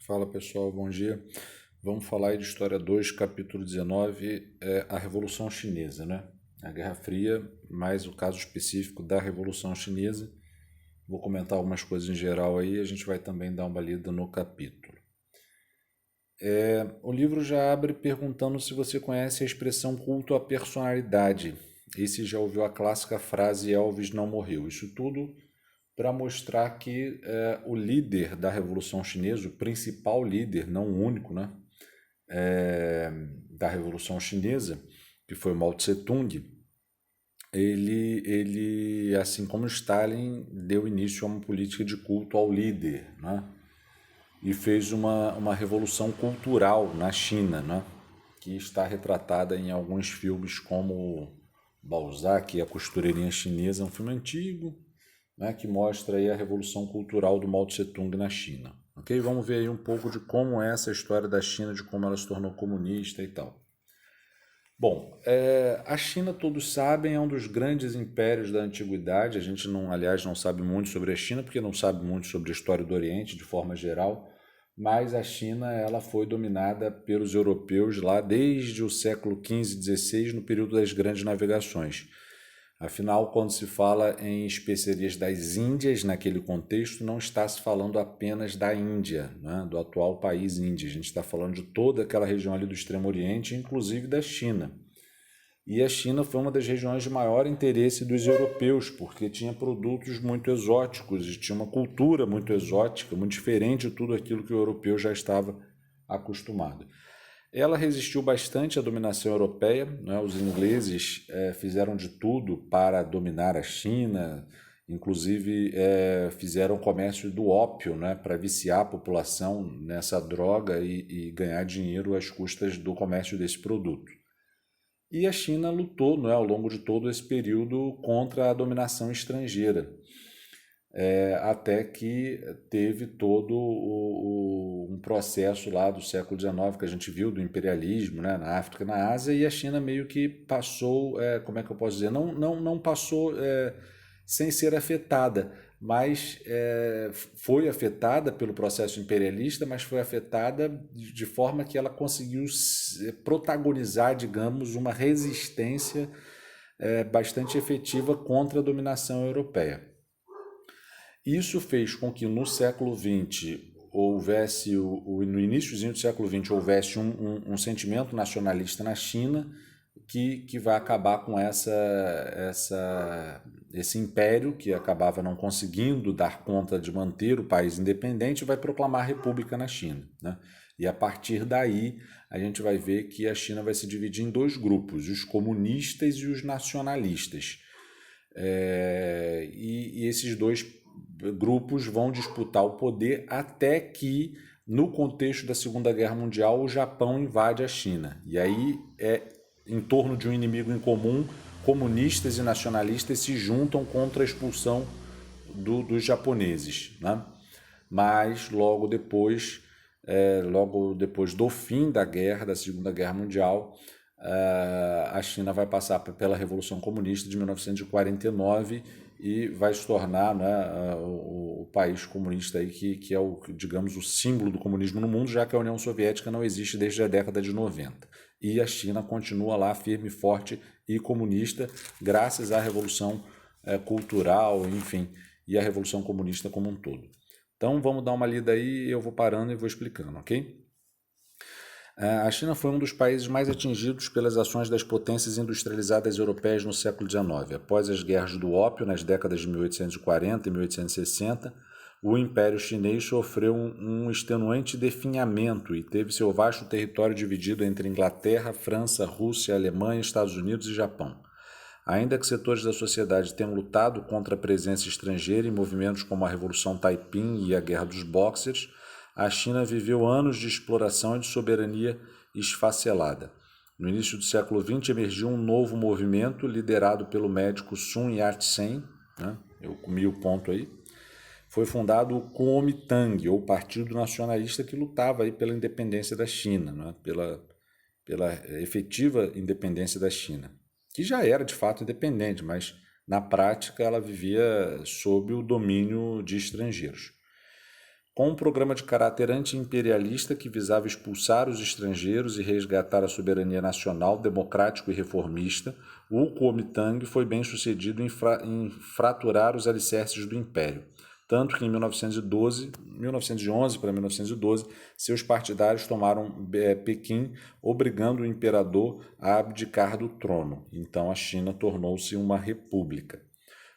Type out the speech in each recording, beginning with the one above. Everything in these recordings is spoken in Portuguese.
Fala pessoal, bom dia. Vamos falar aí de História 2, capítulo 19, a Revolução Chinesa, né? A Guerra Fria, mais o caso específico da Revolução Chinesa. Vou comentar algumas coisas em geral aí, a gente vai também dar uma lida no capítulo. O livro já abre perguntando se você conhece a expressão culto à personalidade e se já ouviu a clássica frase Elvis não morreu. Isso tudo para mostrar que o líder da Revolução Chinesa, o principal líder, não o único, né, da Revolução Chinesa, que foi o Mao Tse-tung, ele, assim como Stalin, deu início a uma política de culto ao líder, né, e fez uma revolução cultural na China, né, que está retratada em alguns filmes como Balzac e a Costureirinha Chinesa, um filme antigo, né, que mostra aí a revolução cultural do Mao Tse-tung na China. Ok? Vamos ver aí um pouco de como é essa história da China, de como ela se tornou comunista e tal. Bom, a China, todos sabem, é um dos grandes impérios da antiguidade. A gente, não, aliás, não sabe muito sobre a China, porque não sabe muito sobre a história do Oriente, de forma geral, mas a China ela foi dominada pelos europeus lá desde o século XV e XVI, no período das grandes navegações. Afinal, quando se fala em especiarias das Índias, naquele contexto, não está se falando apenas da Índia, né, do atual país Índia. A gente está falando de toda aquela região ali do Extremo Oriente, inclusive da China. E a China foi uma das regiões de maior interesse dos europeus, porque tinha produtos muito exóticos e tinha uma cultura muito exótica, muito diferente de tudo aquilo que o europeu já estava acostumado. Ela resistiu bastante à dominação europeia, né? Os ingleses fizeram de tudo para dominar a China, inclusive fizeram comércio do ópio, né? Para viciar a população nessa droga e ganhar dinheiro às custas do comércio desse produto. E a China lutou, né, ao longo de todo esse período contra a dominação estrangeira, até que teve todo um processo lá do século XIX que a gente viu do imperialismo, né, na África, na Ásia, e a China meio que passou, como é que eu posso dizer, não passou sem ser afetada, mas foi afetada pelo processo imperialista, mas foi afetada de forma que ela conseguiu protagonizar, digamos, uma resistência bastante efetiva contra a dominação europeia. Isso fez com que no século XX houvesse, no iníciozinho do século XX, houvesse um sentimento nacionalista na China que vai acabar com esse império que acabava não conseguindo dar conta de manter o país independente e vai proclamar a república na China, né? E a partir daí a gente vai ver que a China vai se dividir em dois grupos, os comunistas e os nacionalistas. E esses dois grupos vão disputar o poder até que, no contexto da Segunda Guerra Mundial, o Japão invade a China. E aí, em torno de um inimigo em comum, comunistas e nacionalistas se juntam contra a expulsão dos japoneses, né? Mas logo depois do fim da guerra, da Segunda Guerra Mundial, a China vai passar pela Revolução Comunista de 1949 e vai se tornar, né, o país comunista aí que é digamos, o símbolo do comunismo no mundo, já que a União Soviética não existe desde a década de 90. E a China continua lá firme, forte e comunista, graças à Revolução Cultural, enfim, e à Revolução Comunista como um todo. Então vamos dar uma lida aí, eu vou parando e vou explicando, ok? A China foi um dos países mais atingidos pelas ações das potências industrializadas europeias no século XIX. Após as guerras do ópio, nas décadas de 1840 e 1860, o Império Chinês sofreu um extenuante definhamento e teve seu vasto território dividido entre Inglaterra, França, Rússia, Alemanha, Estados Unidos e Japão. Ainda que setores da sociedade tenham lutado contra a presença estrangeira em movimentos como a Revolução Taiping e a Guerra dos Boxers, a China viveu anos de exploração e de soberania esfacelada. No início do século XX emergiu um novo movimento liderado pelo médico Sun Yat-sen, né? Eu comi o ponto aí. Foi fundado o Kuomintang, ou Partido Nacionalista, que lutava aí pela independência da China, né? pela efetiva independência da China, que já era de fato independente, mas na prática ela vivia sob o domínio de estrangeiros. Com um programa de caráter anti-imperialista que visava expulsar os estrangeiros e resgatar a soberania nacional, democrático e reformista, o Kuomintang foi bem sucedido em fraturar os alicerces do império. Tanto que em 1911 para 1912, seus partidários tomaram Pequim, obrigando o imperador a abdicar do trono. Então a China tornou-se uma república.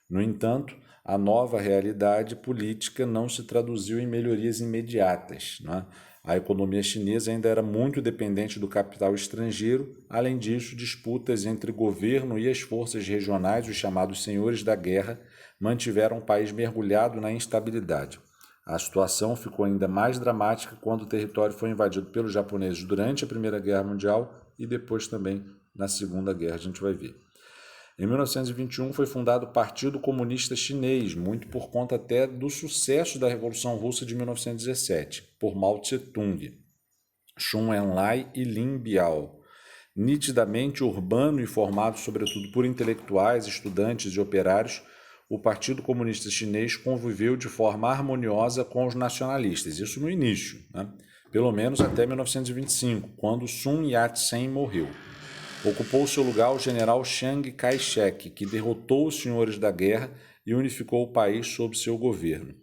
No entanto, a nova realidade política não se traduziu em melhorias imediatas, né? A economia chinesa ainda era muito dependente do capital estrangeiro. Além disso, disputas entre governo e as forças regionais, os chamados senhores da guerra, mantiveram o país mergulhado na instabilidade. A situação ficou ainda mais dramática quando o território foi invadido pelos japoneses durante a Primeira Guerra Mundial e depois também na Segunda Guerra, a gente vai ver. Em 1921 foi fundado o Partido Comunista Chinês, muito por conta até do sucesso da Revolução Russa de 1917, por Mao Tse-tung, Chun Enlai e Lin Biao. Nitidamente urbano e formado sobretudo por intelectuais, estudantes e operários, o Partido Comunista Chinês conviveu de forma harmoniosa com os nacionalistas, isso no início, né? Pelo menos até 1925, quando Sun Yat-sen morreu. Ocupou seu lugar o general Chiang Kai-shek, que derrotou os senhores da guerra e unificou o país sob seu governo.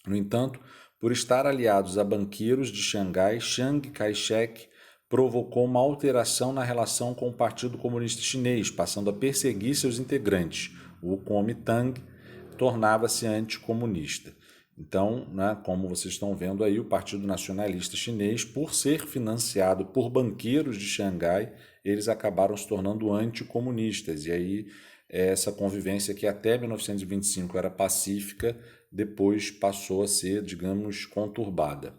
No entanto, por estar aliados a banqueiros de Xangai, Chiang Kai-shek provocou uma alteração na relação com o Partido Comunista Chinês, passando a perseguir seus integrantes. O Kuomintang tornava-se anticomunista. Então, né, como vocês estão vendo aí, o Partido Nacionalista Chinês, por ser financiado por banqueiros de Xangai, eles acabaram se tornando anticomunistas. E aí, essa convivência que até 1925 era pacífica, depois passou a ser, digamos, conturbada.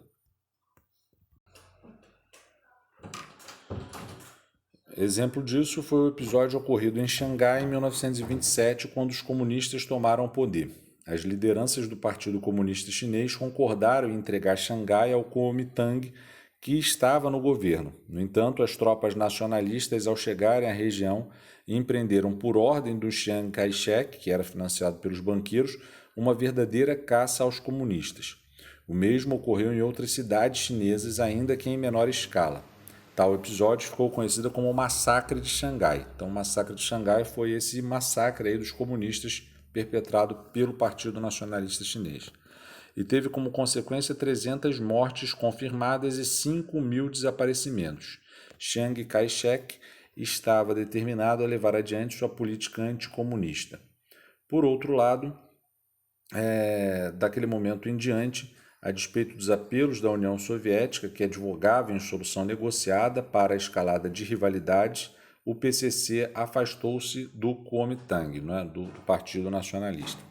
Exemplo disso foi o episódio ocorrido em Xangai em 1927, quando os comunistas tomaram o poder. As lideranças do Partido Comunista Chinês concordaram em entregar Xangai ao Kuomintang, que estava no governo. No entanto, as tropas nacionalistas, ao chegarem à região, empreenderam, por ordem do Chiang Kai-shek, que era financiado pelos banqueiros, uma verdadeira caça aos comunistas. O mesmo ocorreu em outras cidades chinesas, ainda que em menor escala. Tal episódio ficou conhecido como o Massacre de Xangai. Então, o Massacre de Xangai foi esse massacre aí dos comunistas perpetrado pelo Partido Nacionalista Chinês. E teve como consequência 300 mortes confirmadas e 5.000 desaparecimentos. Chiang Kai-shek estava determinado a levar adiante sua política anticomunista. Por outro lado, daquele momento em diante, a despeito dos apelos da União Soviética, que advogava em solução negociada para a escalada de rivalidades, o PCC afastou-se do Kuomintang, do Partido Nacionalista.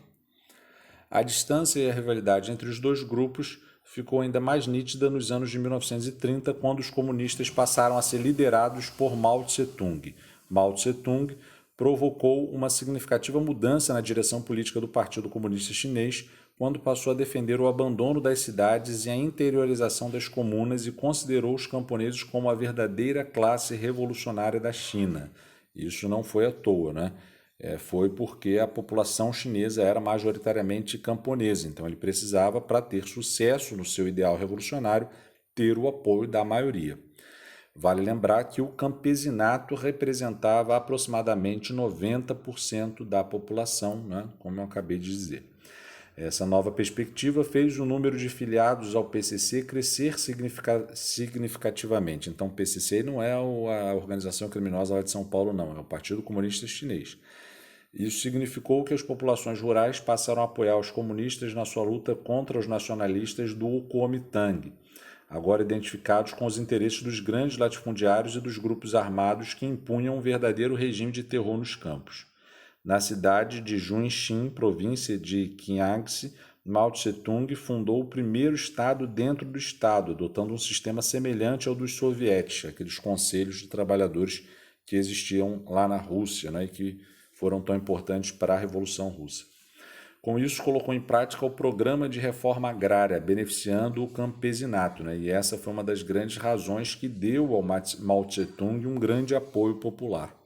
A distância e a rivalidade entre os dois grupos ficou ainda mais nítida nos anos de 1930, quando os comunistas passaram a ser liderados por Mao Tse-tung. Mao Tse-tung provocou uma significativa mudança na direção política do Partido Comunista Chinês, quando passou a defender o abandono das cidades e a interiorização das comunas e considerou os camponeses como a verdadeira classe revolucionária da China. Isso não foi à toa, né? Foi porque a população chinesa era majoritariamente camponesa, então ele precisava, para ter sucesso no seu ideal revolucionário, ter o apoio da maioria. Vale lembrar que o campesinato representava aproximadamente 90% da população, né? Como eu acabei de dizer. Essa nova perspectiva fez o número de filiados ao PCC crescer significativamente. Então, o PCC não é a organização criminosa lá de São Paulo, não, é o Partido Comunista Chinês. Isso significou que as populações rurais passaram a apoiar os comunistas na sua luta contra os nacionalistas do Kuomintang, agora identificados com os interesses dos grandes latifundiários e dos grupos armados que impunham um verdadeiro regime de terror nos campos. Na cidade de Junxin, província de Jiangxi, Mao Tse-tung fundou o primeiro estado dentro do estado, adotando um sistema semelhante ao dos sovietes, aqueles conselhos de trabalhadores que existiam lá na Rússia, né, e que foram tão importantes para a Revolução Russa. Com isso, colocou em prática o programa de reforma agrária, beneficiando o campesinato, né, e essa foi uma das grandes razões que deu ao Mao Tse-tung um grande apoio popular.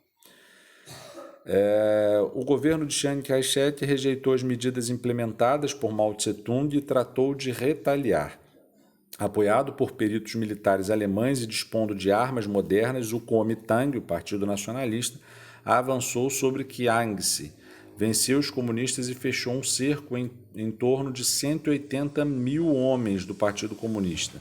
O governo de Chiang Kai-shek rejeitou as medidas implementadas por Mao Tse-tung e tratou de retaliar. Apoiado por peritos militares alemães e dispondo de armas modernas, o Kuomintang, o Partido Nacionalista, avançou sobre Kiangsi, venceu os comunistas e fechou um cerco em torno de 180 mil homens do Partido Comunista.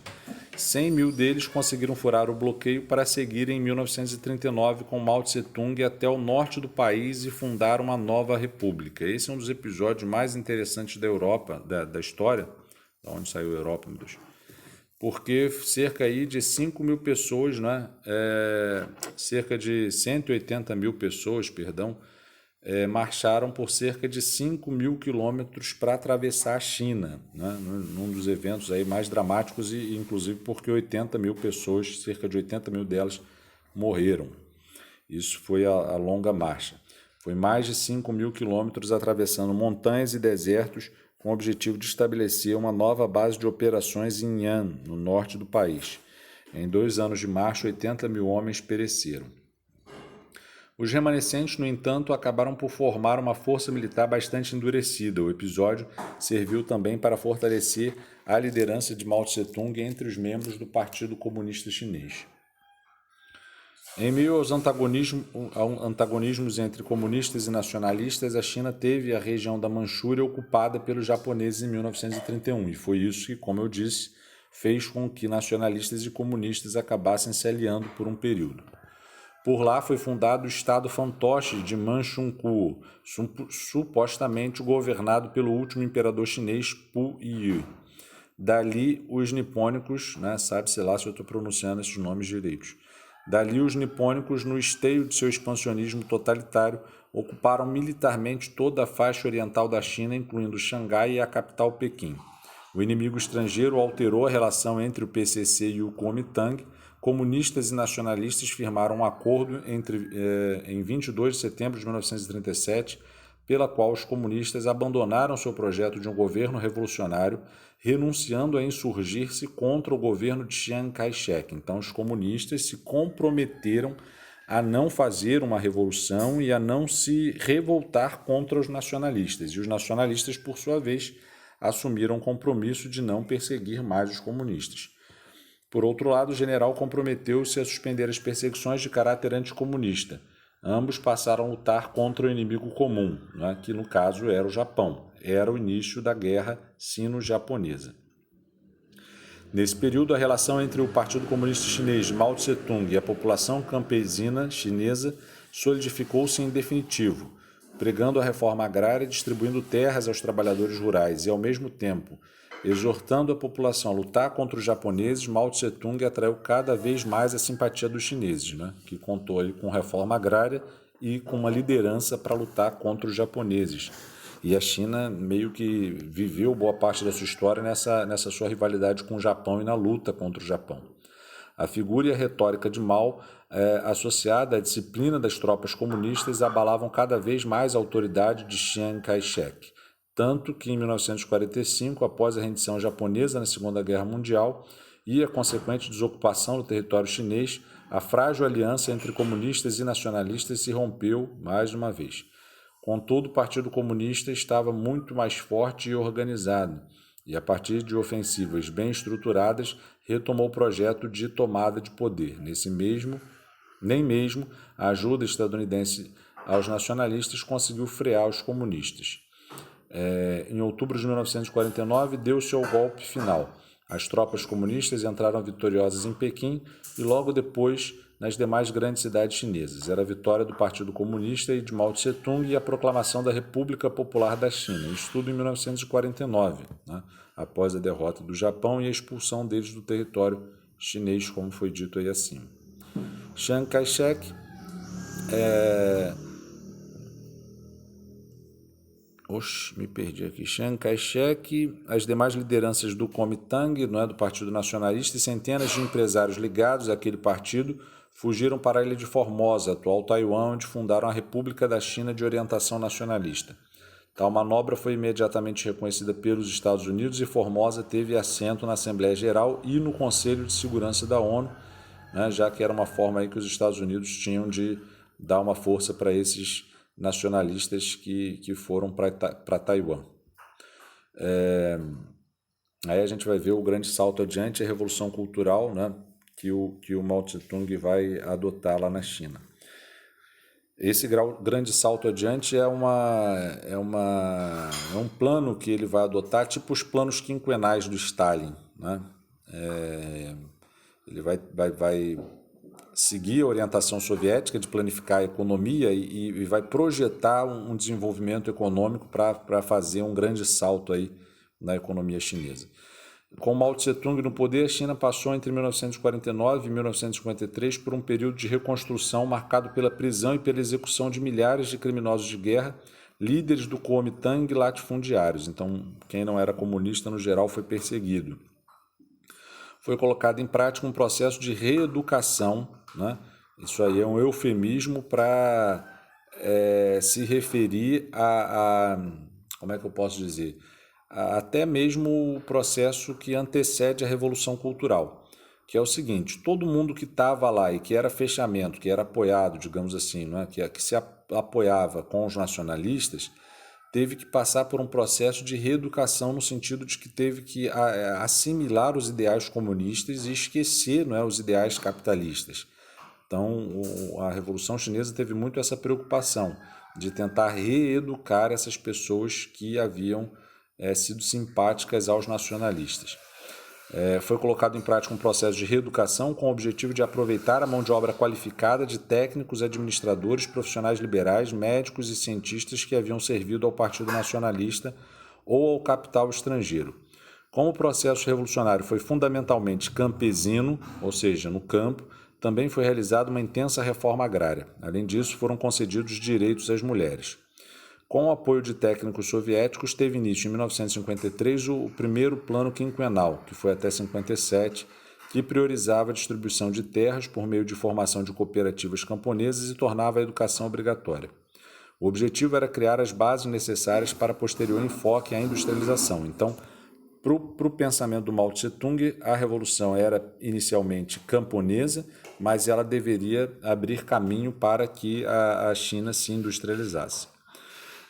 100 mil deles conseguiram furar o bloqueio para seguir em 1939 com Mao Tse-tung até o norte do país e fundar uma nova república. Esse é um dos episódios mais interessantes da Europa, da história, da onde saiu a Europa, meu Deus. Porque cerca aí de 5 mil pessoas, cerca de 180 mil pessoas, marcharam por cerca de 5 mil quilômetros para atravessar a China, num dos eventos aí mais dramáticos, e inclusive porque 80 mil pessoas, cerca de 80 mil delas, morreram. Isso foi a longa marcha. Foi mais de 5 mil quilômetros atravessando montanhas e desertos, com o objetivo de estabelecer uma nova base de operações em Yan, no norte do país. Em 2 anos de marcha, 80 mil homens pereceram. Os remanescentes, no entanto, acabaram por formar uma força militar bastante endurecida. O episódio serviu também para fortalecer a liderança de Mao Tse-tung entre os membros do Partido Comunista Chinês. Em meio aos antagonismos entre comunistas e nacionalistas, a China teve a região da Manchúria ocupada pelos japoneses em 1931, e foi isso que, como eu disse, fez com que nacionalistas e comunistas acabassem se aliando por um período. Por lá foi fundado o Estado fantoche de Manchukuo, supostamente governado pelo último imperador chinês Pu Yi. Dali os nipônicos, sabe-se lá se eu estou pronunciando esses nomes direitos. Dali os nipônicos, no esteio de seu expansionismo totalitário, ocuparam militarmente toda a faixa oriental da China, incluindo Xangai e a capital Pequim. O inimigo estrangeiro alterou a relação entre o PCC e o Kuomintang. Comunistas e nacionalistas firmaram um acordo em 22 de setembro de 1937, pela qual os comunistas abandonaram seu projeto de um governo revolucionário, renunciando a insurgir-se contra o governo de Chiang Kai-shek. Então, os comunistas se comprometeram a não fazer uma revolução e a não se revoltar contra os nacionalistas. E os nacionalistas, por sua vez, assumiram o compromisso de não perseguir mais os comunistas. Por outro lado, o general comprometeu-se a suspender as perseguições de caráter anticomunista. Ambos passaram a lutar contra o inimigo comum, que no caso era o Japão. Era o início da Guerra Sino-Japonesa. Nesse período, a relação entre o Partido Comunista Chinês, Mao Tse-tung, e a população campesina chinesa solidificou-se em definitivo, pregando a reforma agrária e distribuindo terras aos trabalhadores rurais e, ao mesmo tempo, exortando a população a lutar contra os japoneses. Mao Tse-tung atraiu cada vez mais a simpatia dos chineses, que contou ali com reforma agrária e com uma liderança para lutar contra os japoneses. E a China meio que viveu boa parte da sua história nessa sua rivalidade com o Japão e na luta contra o Japão. A figura e a retórica de Mao, associada à disciplina das tropas comunistas, abalavam cada vez mais a autoridade de Chiang Kai-shek. Tanto que, em 1945, após a rendição japonesa na Segunda Guerra Mundial e a consequente desocupação do território chinês, a frágil aliança entre comunistas e nacionalistas se rompeu mais uma vez. Contudo, o Partido Comunista estava muito mais forte e organizado, e a partir de ofensivas bem estruturadas, retomou o projeto de tomada de poder. Nem mesmo a ajuda estadunidense aos nacionalistas conseguiu frear os comunistas. Em outubro de 1949, deu-se o golpe final. As tropas comunistas entraram vitoriosas em Pequim e logo depois nas demais grandes cidades chinesas. Era a vitória do Partido Comunista e de Mao Tse-tung e a proclamação da República Popular da China. Isso tudo em 1949, após a derrota do Japão e a expulsão deles do território chinês, como foi dito aí acima. Chiang Kai-shek me perdi aqui. Chiang Kai-shek, as demais lideranças do Kuomintang, do Partido Nacionalista, e centenas de empresários ligados àquele partido fugiram para a ilha de Formosa, atual Taiwan, onde fundaram a República da China de orientação nacionalista. Tal manobra foi imediatamente reconhecida pelos Estados Unidos e Formosa teve assento na Assembleia Geral e no Conselho de Segurança da ONU, já que era uma forma aí que os Estados Unidos tinham de dar uma força para esses nacionalistas que foram para Taiwan. Aí a gente vai ver o grande salto adiante, a revolução cultural, né, que o Mao Tse-tung vai adotar lá na China. Esse grande salto adiante é um plano que ele vai adotar, tipo os planos quinquenais do Stalin, né? Ele vai seguir a orientação soviética de planificar a economia e vai projetar um desenvolvimento econômico para fazer um grande salto aí na economia chinesa. Com Mao Tse-tung no poder, a China passou entre 1949 e 1953 por um período de reconstrução marcado pela prisão e pela execução de milhares de criminosos de guerra, líderes do Kuomintang e latifundiários. Então, quem não era comunista, no geral, foi perseguido. Foi colocado em prática um processo de reeducação, né? Isso aí é um eufemismo para se referir como é que eu posso dizer? Até mesmo o processo que antecede a Revolução Cultural, que é o seguinte: todo mundo que estava lá e que era fechamento, que era apoiado, digamos assim, né, que se apoiava com os nacionalistas, teve que passar por um processo de reeducação no sentido de que teve que assimilar os ideais comunistas e esquecer, não é, os ideais capitalistas. Então, a Revolução Chinesa teve muito essa preocupação de tentar reeducar essas pessoas que haviam sido simpáticas aos nacionalistas. Foi colocado em prática um processo de reeducação com o objetivo de aproveitar a mão de obra qualificada de técnicos, administradores, profissionais liberais, médicos e cientistas que haviam servido ao Partido Nacionalista ou ao capital estrangeiro. Como o processo revolucionário foi fundamentalmente campesino, ou seja, no campo, também foi realizada uma intensa reforma agrária. Além disso, foram concedidos direitos às mulheres. Com o apoio de técnicos soviéticos, teve início em 1953 o primeiro plano quinquenal, que foi até 57, que priorizava a distribuição de terras por meio de formação de cooperativas camponesas e tornava a educação obrigatória. O objetivo era criar as bases necessárias para posterior enfoque à industrialização. Então, para o pensamento do Mao Tse-tung, a revolução era inicialmente camponesa, mas ela deveria abrir caminho para que a China se industrializasse.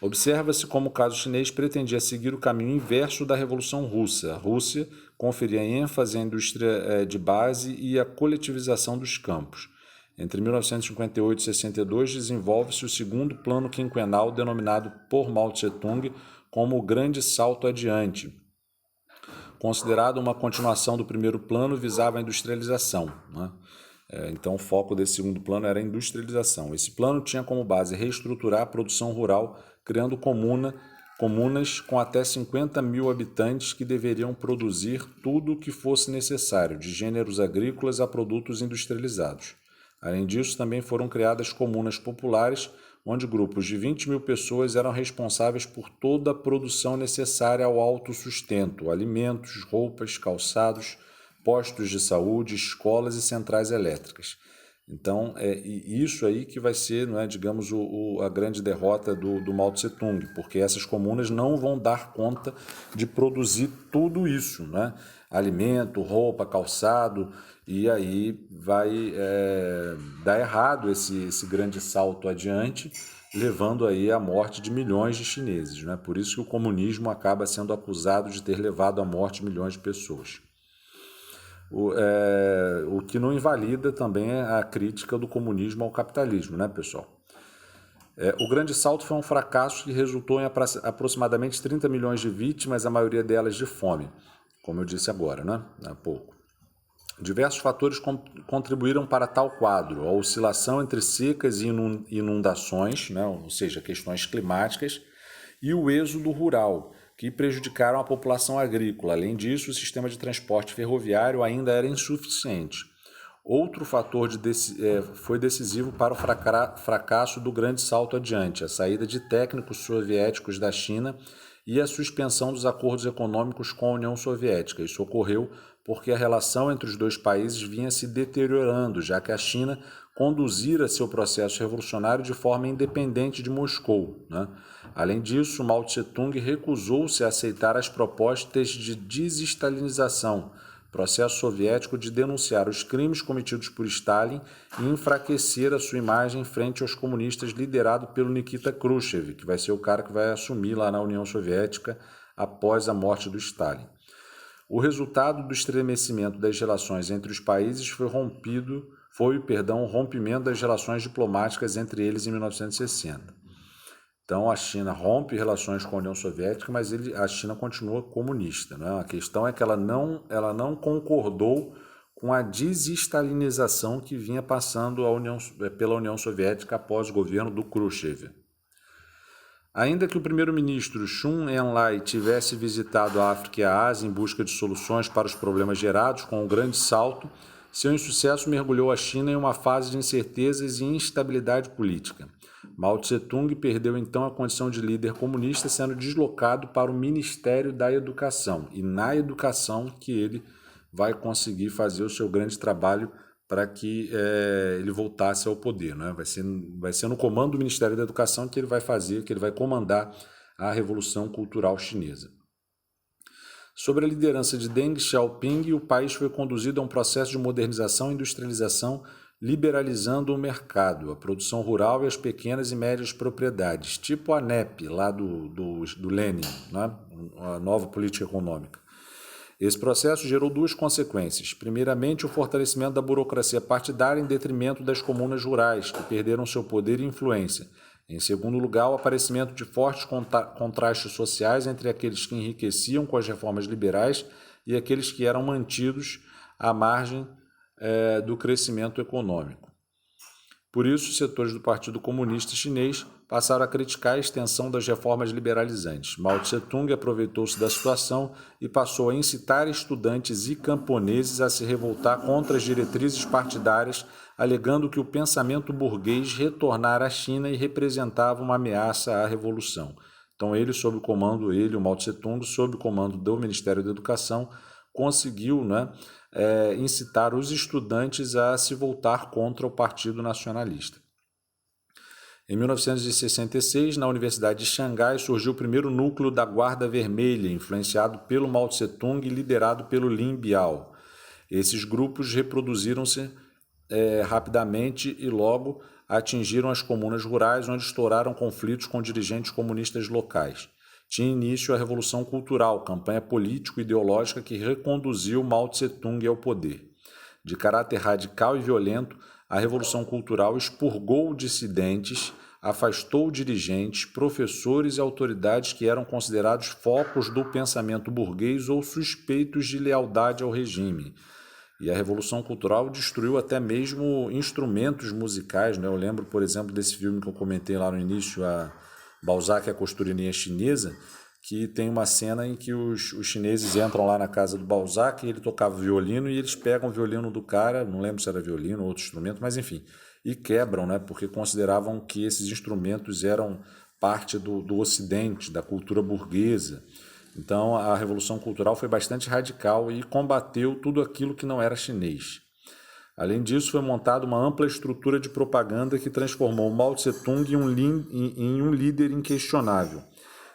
Observa-se como o caso chinês pretendia seguir o caminho inverso da Revolução Russa. A Rússia conferia ênfase à indústria de base e à coletivização dos campos. Entre 1958 e 62, desenvolve-se o segundo plano quinquenal, denominado por Mao Tse-tung como o Grande Salto Adiante. Considerado uma continuação do primeiro plano, visava a industrialização, né? Então, o foco desse segundo plano era a industrialização. Esse plano tinha como base reestruturar a produção rural, criando comunas com até 50 mil habitantes que deveriam produzir tudo o que fosse necessário, de gêneros agrícolas a produtos industrializados. Além disso, também foram criadas comunas populares, onde grupos de 20 mil pessoas eram responsáveis por toda a produção necessária ao autossustento, alimentos, roupas, calçados, postos de saúde, escolas e centrais elétricas. Então, é isso aí que vai ser, não é, digamos, a grande derrota do Mao Tse-tung, porque essas comunas não vão dar conta de produzir tudo isso, né? Alimento, roupa, calçado, e aí vai dar errado esse grande salto adiante, levando aí à morte de milhões de chineses, né? Por isso que o comunismo acaba sendo acusado de ter levado à morte milhões de pessoas. O que não invalida também a crítica do comunismo ao capitalismo, né, pessoal? O grande salto foi um fracasso que resultou em aproximadamente 30 milhões de vítimas, a maioria delas de fome, como eu disse agora, né, há pouco. Diversos fatores contribuíram para tal quadro: a oscilação entre secas e inundações, né, ou seja, questões climáticas, e o êxodo rural, que prejudicaram a população agrícola. Além disso, o sistema de transporte ferroviário ainda era insuficiente. Outro fator foi decisivo para o fracasso do grande salto adiante, a saída de técnicos soviéticos da China e a suspensão dos acordos econômicos com a União Soviética. Isso ocorreu porque a relação entre os dois países vinha se deteriorando, já que a China conduzira seu processo revolucionário de forma independente de Moscou, né? Além disso, Mao Tse-tung recusou-se a aceitar as propostas de desestalinização, processo soviético de denunciar os crimes cometidos por Stalin e enfraquecer a sua imagem frente aos comunistas, liderado pelo Nikita Khrushchev, que vai ser o cara que vai assumir lá na União Soviética após a morte do Stalin. O resultado do estremecimento das relações entre os países foi o rompimento das relações diplomáticas entre eles em 1960. Então a China rompe relações com a União Soviética, mas a China continua comunista, né? A questão é que ela não concordou com a desestalinização que vinha passando pela União Soviética após o governo do Khrushchev. Ainda que o primeiro-ministro Chun En-lai tivesse visitado a África e a Ásia em busca de soluções para os problemas gerados com o Grande Salto, seu insucesso mergulhou a China em uma fase de incertezas e instabilidade política. Mao Tse-tung perdeu então a condição de líder comunista, sendo deslocado para o Ministério da Educação, e na educação que ele vai conseguir fazer o seu grande trabalho para que ele voltasse ao poder, né? Vai ser no comando do Ministério da Educação que ele vai comandar a Revolução Cultural Chinesa. Sob a liderança de Deng Xiaoping, o país foi conduzido a um processo de modernização e industrialização, liberalizando o mercado, a produção rural e as pequenas e médias propriedades, tipo a NEP, lá do Lenin, né? A nova política econômica. Esse processo gerou duas consequências. Primeiramente, o fortalecimento da burocracia partidária em detrimento das comunas rurais, que perderam seu poder e influência. Em segundo lugar, o aparecimento de fortes contrastes sociais entre aqueles que enriqueciam com as reformas liberais e aqueles que eram mantidos à margem do crescimento econômico. Por isso, setores do Partido Comunista Chinês passaram a criticar a extensão das reformas liberalizantes. Mao Tse-tung aproveitou-se da situação e passou a incitar estudantes e camponeses a se revoltar contra as diretrizes partidárias, alegando que o pensamento burguês retornara à China e representava uma ameaça à revolução. Então o Mao Tse-tung, sob o comando do Ministério da Educação, conseguiu, incitar os estudantes a se voltar contra o Partido Nacionalista. Em 1966, na Universidade de Xangai, surgiu o primeiro núcleo da Guarda Vermelha, influenciado pelo Mao Tse-tung e liderado pelo Lin Biao. Esses grupos reproduziram-se rapidamente e logo atingiram as comunas rurais, onde estouraram conflitos com dirigentes comunistas locais. Tinha início a Revolução Cultural, campanha político-ideológica que reconduziu Mao Tse-tung ao poder. De caráter radical e violento, a Revolução Cultural expurgou dissidentes, afastou dirigentes, professores e autoridades que eram considerados focos do pensamento burguês ou suspeitos de lealdade ao regime. E a Revolução Cultural destruiu até mesmo instrumentos musicais, né? Eu lembro, por exemplo, desse filme que eu comentei lá no início, a Balzac e a Costureirinha Chinesa, que tem uma cena em que os chineses entram lá na casa do Balzac e ele tocava violino e eles pegam o violino do cara, não lembro se era violino ou outro instrumento, mas enfim, e quebram, né? Porque consideravam que esses instrumentos eram parte do Ocidente, da cultura burguesa. Então a Revolução Cultural foi bastante radical e combateu tudo aquilo que não era chinês. Além disso, foi montada uma ampla estrutura de propaganda que transformou Mao Tse-tung em um líder inquestionável.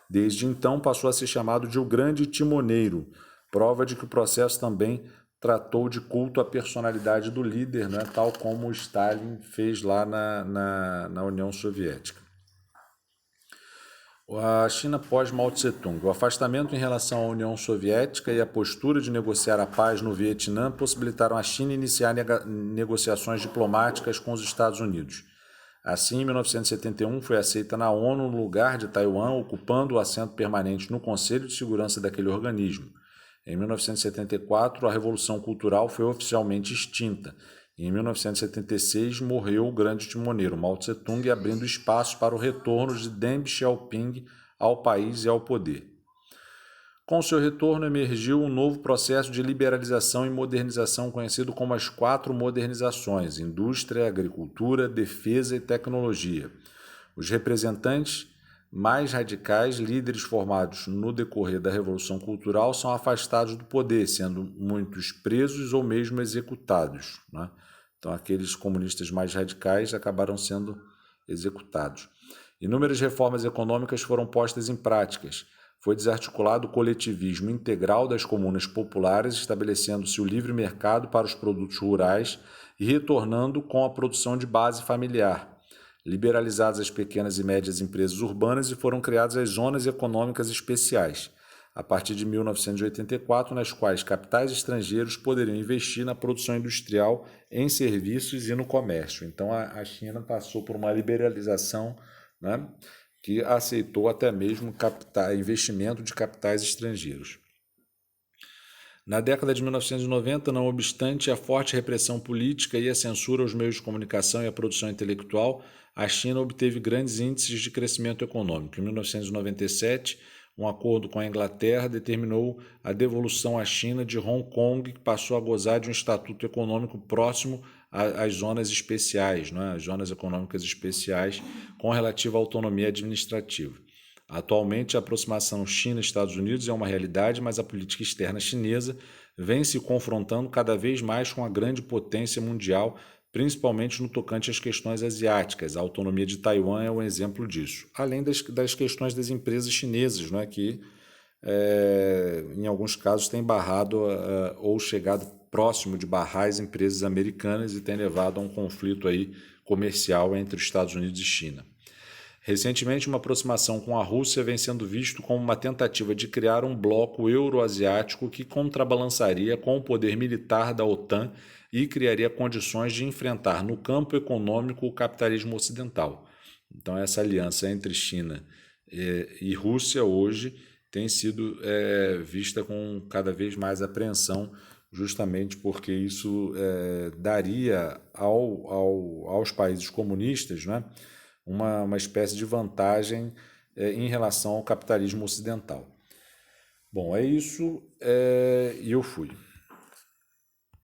Desde então, passou a ser chamado de o Grande Timoneiro, prova de que o processo também tratou de culto à personalidade do líder, né, tal como Stalin fez lá na União Soviética. A China pós-Mao Tse-tung. O afastamento em relação à União Soviética e a postura de negociar a paz no Vietnã possibilitaram a China iniciar negociações diplomáticas com os Estados Unidos. Assim, em 1971, foi aceita na ONU no lugar de Taiwan, ocupando o assento permanente no Conselho de Segurança daquele organismo. Em 1974, a Revolução Cultural foi oficialmente extinta. Em 1976, morreu o grande timoneiro Mao Tse-tung, abrindo espaço para o retorno de Deng Xiaoping ao país e ao poder. Com seu retorno, emergiu um novo processo de liberalização e modernização conhecido como as 4 modernizações: indústria, agricultura, defesa e tecnologia. Os representantes mais radicais, líderes formados no decorrer da Revolução Cultural, são afastados do poder, sendo muitos presos ou mesmo executados, né? Então, aqueles comunistas mais radicais acabaram sendo executados. Inúmeras reformas econômicas foram postas em práticas. foi desarticulado o coletivismo integral das comunas populares, estabelecendo-se o livre mercado para os produtos rurais e retornando com a produção de base familiar. Liberalizadas as pequenas e médias empresas urbanas e foram criadas as zonas econômicas especiais, a partir de 1984, nas quais capitais estrangeiros poderiam investir na produção industrial, em serviços e no comércio. Então, a China passou por uma liberalização, né, que aceitou até mesmo investimento de capitais estrangeiros. Na década de 1990, não obstante a forte repressão política e a censura aos meios de comunicação e à produção intelectual, a China obteve grandes índices de crescimento econômico. Em 1997, um acordo com a Inglaterra determinou a devolução à China de Hong Kong, que passou a gozar de um estatuto econômico próximo às zonas especiais, as zonas econômicas especiais, com relativa autonomia administrativa. Atualmente, a aproximação China-Estados Unidos é uma realidade, mas a política externa chinesa vem se confrontando cada vez mais com a grande potência mundial, principalmente no tocante às questões asiáticas. A autonomia de Taiwan é um exemplo disso. Além das questões das empresas chinesas, que em alguns casos têm barrado ou chegado próximo de barrar as empresas americanas e tem levado a um conflito aí comercial entre os Estados Unidos e China. Recentemente, uma aproximação com a Rússia vem sendo visto como uma tentativa de criar um bloco euroasiático que contrabalançaria com o poder militar da OTAN e criaria condições de enfrentar no campo econômico o capitalismo ocidental. Então, essa aliança entre China e Rússia hoje tem sido vista com cada vez mais apreensão, justamente porque isso daria aos países comunistas, uma espécie de vantagem em relação ao capitalismo ocidental. Bom, é isso e eu fui.